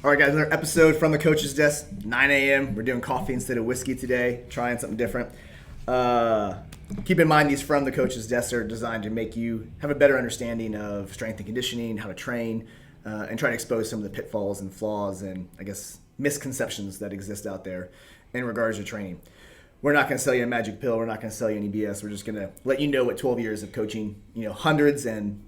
All right, guys, another episode from the coach's desk, 9 a.m. We're doing coffee instead of whiskey today, trying something different. Keep in mind, these from the coach's desk are designed to make you have a better understanding of strength and conditioning, how to train, and try to expose some of the pitfalls and flaws and, I guess, misconceptions that exist out there in regards to training. We're not going to sell you a magic pill. We're not going to sell you any BS. We're just going to let you know what 12 years of coaching, hundreds and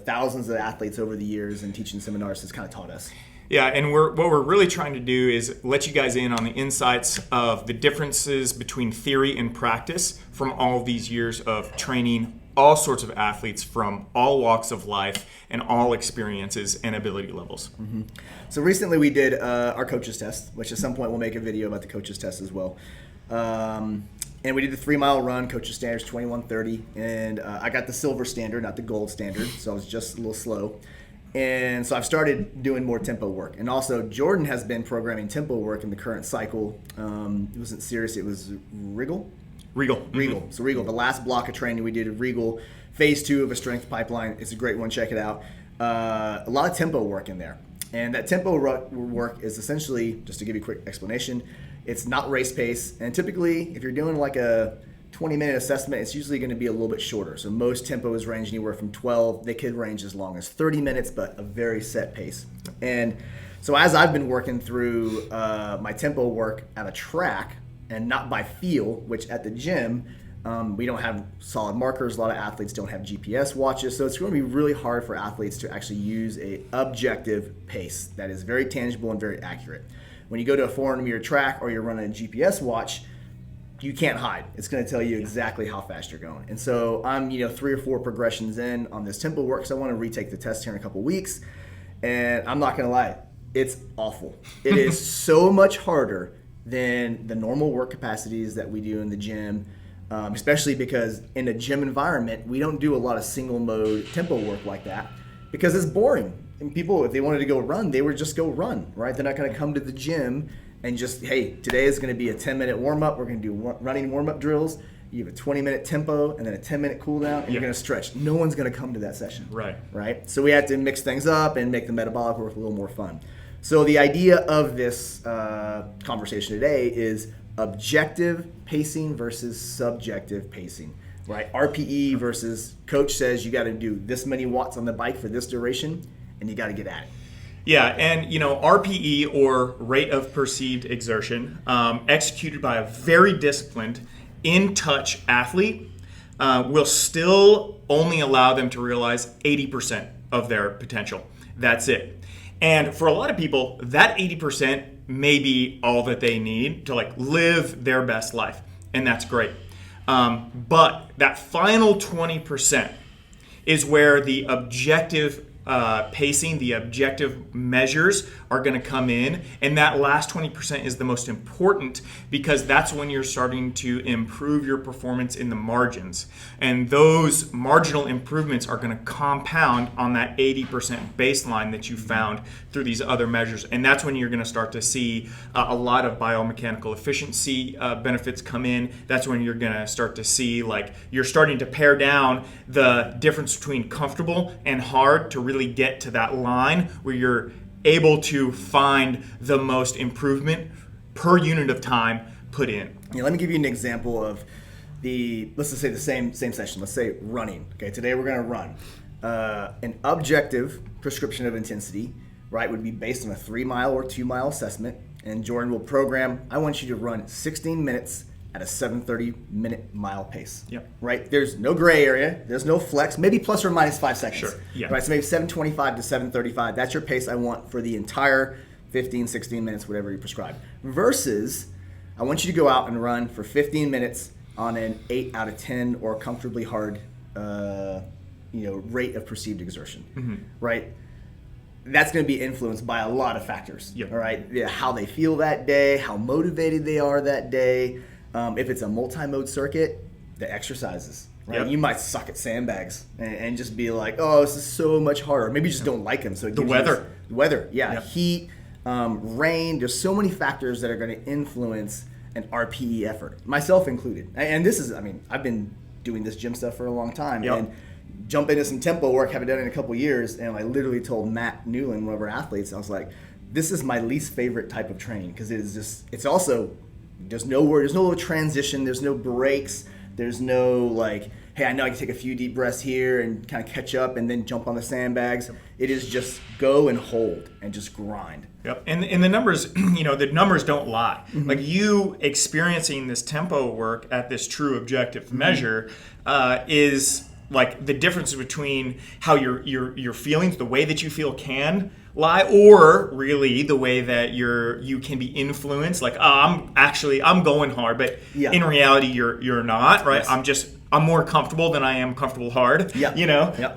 thousands of athletes over the years and teaching seminars has kind of taught us. Yeah, and what we're really trying to do is let you guys in on the insights of the differences between theory and practice from all of these years of training all sorts of athletes from all walks of life and all experiences and ability levels. Mm-hmm. So recently we did our coaches test, which at some point we'll make a video about the coaches test as well. And we did the 3-mile run, coaches standards 21:30, and I got the silver standard, not the gold standard, so I was just a little slow. And so I've started doing more tempo work. And also Jordan has been programming tempo work in the current cycle. It wasn't serious, it was Regal. Mm-hmm. So Regal, the last block of training we did at Regal, phase 2 of a strength pipeline. It's a great one, check it out. A lot of tempo work in there. And that tempo work is essentially, just to give you a quick explanation, it's not race pace. And typically, if you're doing like a 20-minute assessment, it's usually going to be a little bit shorter. So most tempos range anywhere from 12. They could range as long as 30 minutes, but a very set pace. And so as I've been working through my tempo work at a track and not by feel, which at the gym, we don't have solid markers. A lot of athletes don't have GPS watches. So it's going to be really hard for athletes to actually use a objective pace that is very tangible and very accurate. When you go to a 400-meter track or you're running a GPS watch, you can't hide. It's going to tell you exactly how fast you're going. And so I'm, 3 or 4 progressions in on this tempo work, so I want to retake the test here in a couple weeks. And I'm not going to lie, it's awful. It is so much harder than the normal work capacities that we do in the gym, especially because in a gym environment, we don't do a lot of single mode tempo work like that because it's boring. And people, if they wanted to go run, they would just go run, right? They're not going to come to the gym and just, hey, today is going to be a 10-minute warm-up. We're going to do running warm-up drills. You have a 20-minute tempo and then a 10-minute cool down, and you're going to stretch. No one's going to come to that session. Right? So we had to mix things up and make the metabolic work a little more fun. So the idea of this conversation today is objective pacing versus subjective pacing, right? RPE versus coach says you got to do this many watts on the bike for this duration, and you got to get at it. Yeah, and RPE, or rate of perceived exertion, executed by a very disciplined, in-touch athlete, will still only allow them to realize 80% of their potential. That's it. And for a lot of people, that 80% may be all that they need to live their best life, and that's great. But that final 20% is where the objective pacing, the objective measures are going to come in, and that last 20% is the most important because that's when you're starting to improve your performance in the margins, and those marginal improvements are going to compound on that 80% baseline that you found through these other measures, and that's when you're going to start to see a lot of biomechanical efficiency benefits come in. That's when you're going to start to see you're starting to pare down the difference between comfortable and hard to really get to that line where you're able to find the most improvement per unit of time put in. Yeah, let me give you an example of let's just say the same session. Let's say running. Okay, today we're going to run. An objective prescription of intensity, right, would be based on a 3-mile or 2-mile assessment. And Jordan will program, I want you to run 16 minutes at a 7:30-minute mile pace. Yep. Right? There's no gray area. There's no flex. Maybe plus or minus 5 seconds. Sure. Yeah. Right? So maybe 7:25 to 7:35. That's your pace I want for the entire 15, 16 minutes, whatever you prescribe. Versus, I want you to go out and run for 15 minutes on an 8 out of 10 or comfortably hard rate of perceived exertion. Mm-hmm. Right? That's going to be influenced by a lot of factors. Yep. All right? Yeah, how they feel that day, how motivated they are that day. If it's a multi-mode circuit, the exercises, right? Yep. You might suck at sandbags and just be like, oh, this is so much harder. Maybe you just don't like them. So the weather. Yeah. Yep. Heat, rain. There's so many factors that are going to influence an RPE effort, myself included. And this is, I've been doing this gym stuff for a long time. Yep. And jump into some tempo work, haven't done it in a couple years, and I literally told Matt Newland, one of our athletes, I was like, this is my least favorite type of training because it's also, there's no transition, there's no breaks, there's no like, hey, I know I can take a few deep breaths here and kind of catch up and then jump on the sandbags. It is just go and hold and just grind. Yep. And the numbers, the numbers don't lie. Like you experiencing this tempo work at this true objective measure is like the difference between how your feelings, the way that you feel can lie, or really the way that you can be influenced. Like, I'm going hard, but in reality you're not, right? Yes. I'm more comfortable than I am comfortable hard. Yeah. Yep.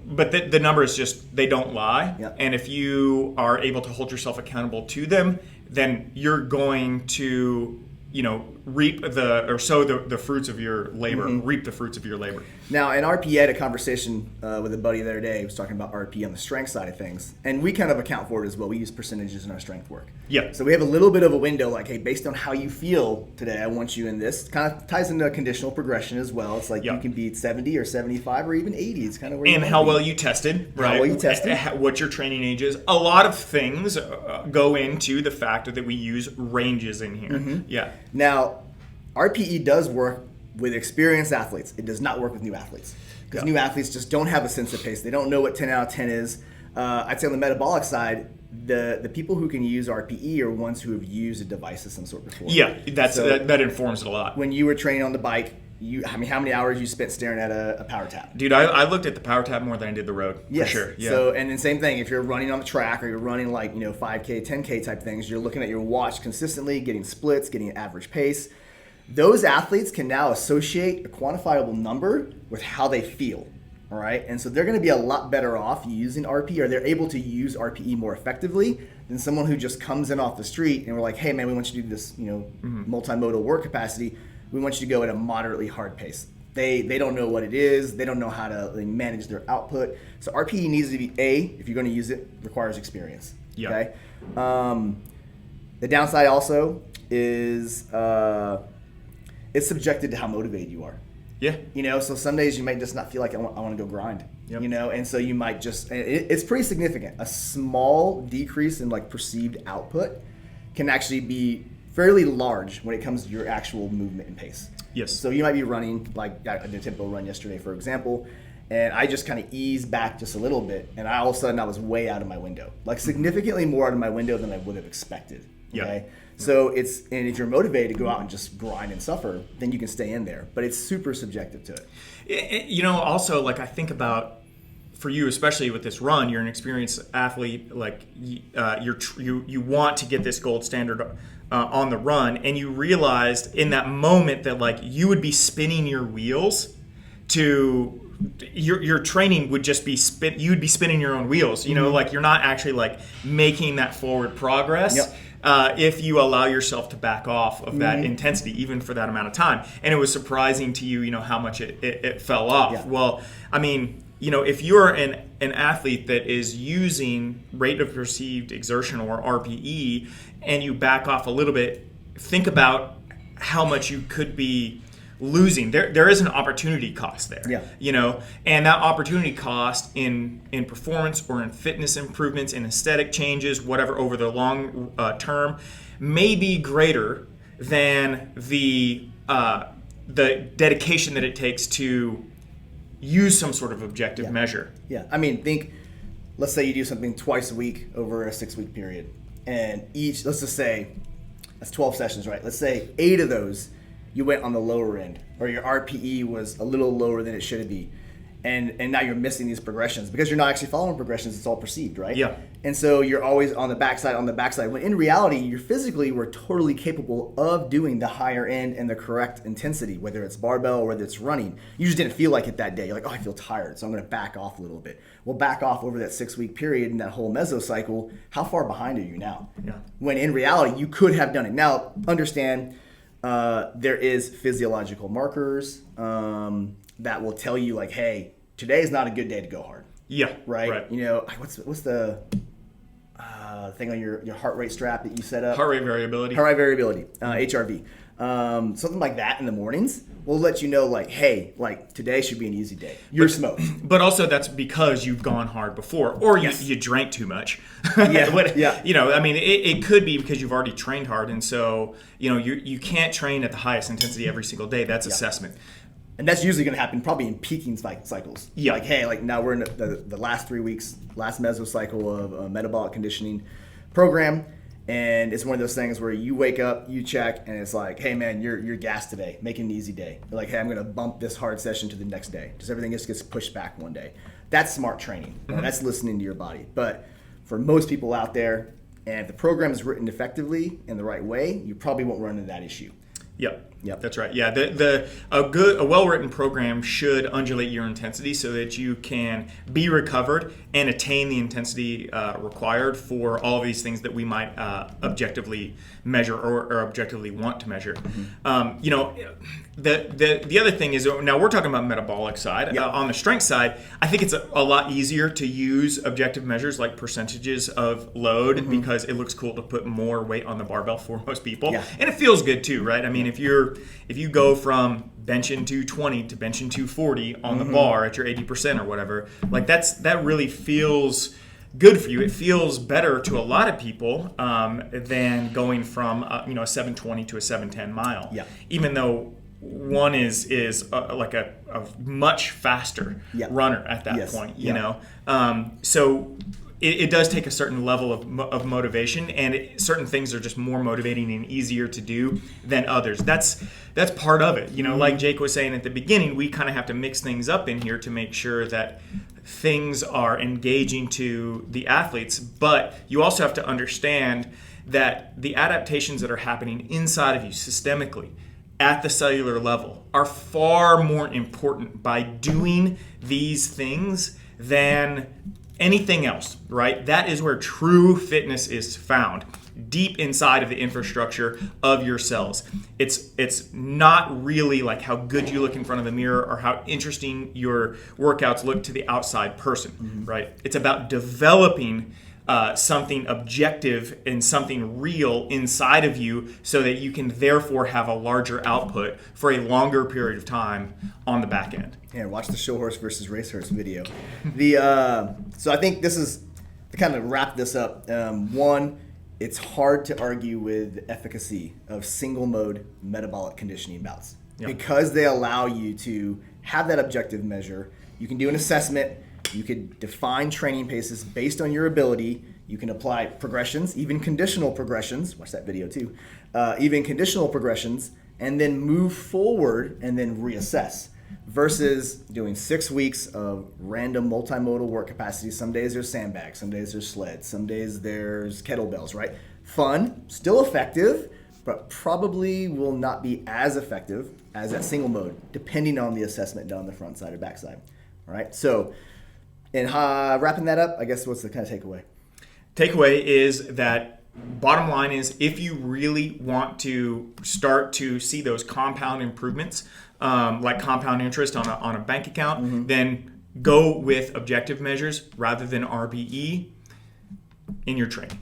But the numbers just, they don't lie. Yep. And if you are able to hold yourself accountable to them, then you're going to, sow the fruits of your labor, reap the fruits of your labor. Now, in RP, I had a conversation with a buddy the other day. He was talking about RP on the strength side of things. And we kind of account for it as well. We use percentages in our strength work. Yeah. So we have a little bit of a window like, hey, based on how you feel today, I want you in this. Kind of ties into conditional progression as well. It's like you can be at 70 or 75 or even 80. It's kind of where you want to be. Well you tested, right? How well you tested. What your training age is. A lot of things go into the fact that we use ranges in here. Yeah. Now, RPE does work with experienced athletes. It does not work with new athletes. Because new athletes just don't have a sense of pace. They don't know what 10 out of 10 is. I'd say on the metabolic side, the people who can use RPE are ones who have used a device of some sort before. Yeah, that informs it a lot. When you were training on the bike, how many hours you spent staring at a power tab? Dude, I looked at the power tab more than I did the road. Yes. For sure. Yeah. So, and then same thing, if you're running on the track or you're running like 5K, 10K type things, you're looking at your watch consistently, getting splits, getting an average pace. Those athletes can now associate a quantifiable number with how they feel, all right? And so they're going to be a lot better off using RPE, or they're able to use RPE more effectively than someone who just comes in off the street and we're like, hey man, we want you to do this, multimodal work capacity. We want you to go at a moderately hard pace. They don't know what it is. They don't know how to manage their output. So RPE needs to be, if you're going to use it, requires experience. Yeah. Okay. The downside also is it's subjected to how motivated you are. Yeah. So some days you might just not feel like I want to go grind. Yep. And so you might just, it's pretty significant. A small decrease in like perceived output can actually be fairly large when it comes to your actual movement and pace. Yes. So you might be running, like I did a tempo run yesterday, for example, and I just kind of eased back just a little bit, and all of a sudden I was way out of my window, like significantly more out of my window than I would have expected. Okay. So and if you're motivated to go out and just grind and suffer, then you can stay in there. But it's super subjective to it. Also, like I think about, for you, especially with this run, you're an experienced athlete. Like you want to get this gold standard on the run, and you realized in that moment that like you would be spinning your wheels to. Your training would just be you'd be spinning your own wheels. Like you're not actually like making that forward progress. Yep. If you allow yourself to back off of that intensity, even for that amount of time. And it was surprising to you, how much it fell off. Yeah. Well, I mean, if you're an athlete that is using rate of perceived exertion or RPE, and you back off a little bit, think about how much you could be losing. There is an opportunity cost there. Yeah. And that opportunity cost in performance or in fitness improvements, in aesthetic changes, whatever, over the long term, may be greater than the dedication that it takes to use some sort of objective measure. Yeah. I mean, let's say you do something twice a week over a 6-week period, and let's just say that's 12 sessions, right? Let's say 8 of those you went on the lower end, or your RPE was a little lower than it should be, and now you're missing these progressions because you're not actually following progressions. It's all perceived, right? Yeah. And so you're always on the backside, when in reality, you physically were totally capable of doing the higher end and the correct intensity, whether it's barbell or whether it's running. You just didn't feel like it that day. You're like, I feel tired, so I'm going to back off a little bit. Well, back off over that 6-week period in that whole mesocycle. How far behind are you now? Yeah. When in reality, you could have done it. Now, understand, there is physiologial markers that will tell you like, hey, today is not a good day to go hard. Yeah. Right. What's the thing on your heart rate strap that you set up? Heart rate variability. HRV. something like that in the mornings will let you know, like, hey, like today should be an easy day. You're smoked. But also that's because you've gone hard before, or you drank too much. Yeah. You know, I mean, it could be because you've already trained hard, and so you know you can't train at the highest intensity every single day. That's assessment. And that's usually going to happen probably in peaking cycles. Yeah. Like, hey, like now we're in the last 3 weeks, last mesocycle of a metabolic conditioning program. And it's one of those things where you wake up, you check, and it's like, hey, man, you're gassed today. Make it an easy day. You're like, hey, I'm going to bump this hard session to the next day. Just everything just gets pushed back one day. That's smart training. That's listening to your body. But for most people out there, and if the program is written effectively in the right way, you probably won't run into that issue. Yep, that's right. Yeah, a well-written program should undulate your intensity so that you can be recovered and attain the intensity required for all of these things that we might objectively measure or objectively want to measure. You know, the other thing is, now we're talking about metabolic side. On the strength side, I think it's a lot easier to use objective measures like percentages of load because it looks cool to put more weight on the barbell for most people, and it feels good too, right? I mean, if you go from benching 220 to benching 240 on the bar at your 80% or whatever, like that really feels good for you. It feels better to a lot of people than going from a 720 to a 710 mile. Even though one is like a much faster runner at that point, you know. So it does take a certain level of motivation, and certain things are just more motivating and easier to do than others. That's part of it. You know, like Jake was saying at the beginning, we kind of have to mix things up in here to make sure that things are engaging to the athletes. But you also have to understand that the adaptations that are happening inside of you systemically at the cellular level are far more important by doing these things than anything else, right? That is where true fitness is found, deep inside of the infrastructure of your cells. It's not really like how good you look in front of the mirror or how interesting your workouts look to the outside person, right? It's about developing something objective and something real inside of you so that you can therefore have a larger output for a longer period of time on the back end. Yeah, watch the show horse versus racehorse video. So I think this is to kind of wrap this up. One, it's hard to argue with the efficacy of single mode metabolic conditioning bouts because they allow you to have that objective measure. You can do an assessment. You could define training paces based on your ability. You can apply progressions, even conditional progressions. Watch that video too. Even conditional progressions, and then move forward and then reassess. Versus doing 6 weeks of random multimodal work capacity. Some days there's sandbags, some days there's sleds, some days there's kettlebells, right? Fun, still effective, but probably will not be as effective as that single mode, depending on the assessment done on the front side or back side. All right, so in wrapping that up, I guess what's the kind of takeaway? Takeaway is that bottom line is if you really want to start to see those compound improvements, like compound interest on a bank account, then go with objective measures rather than RBE in your training.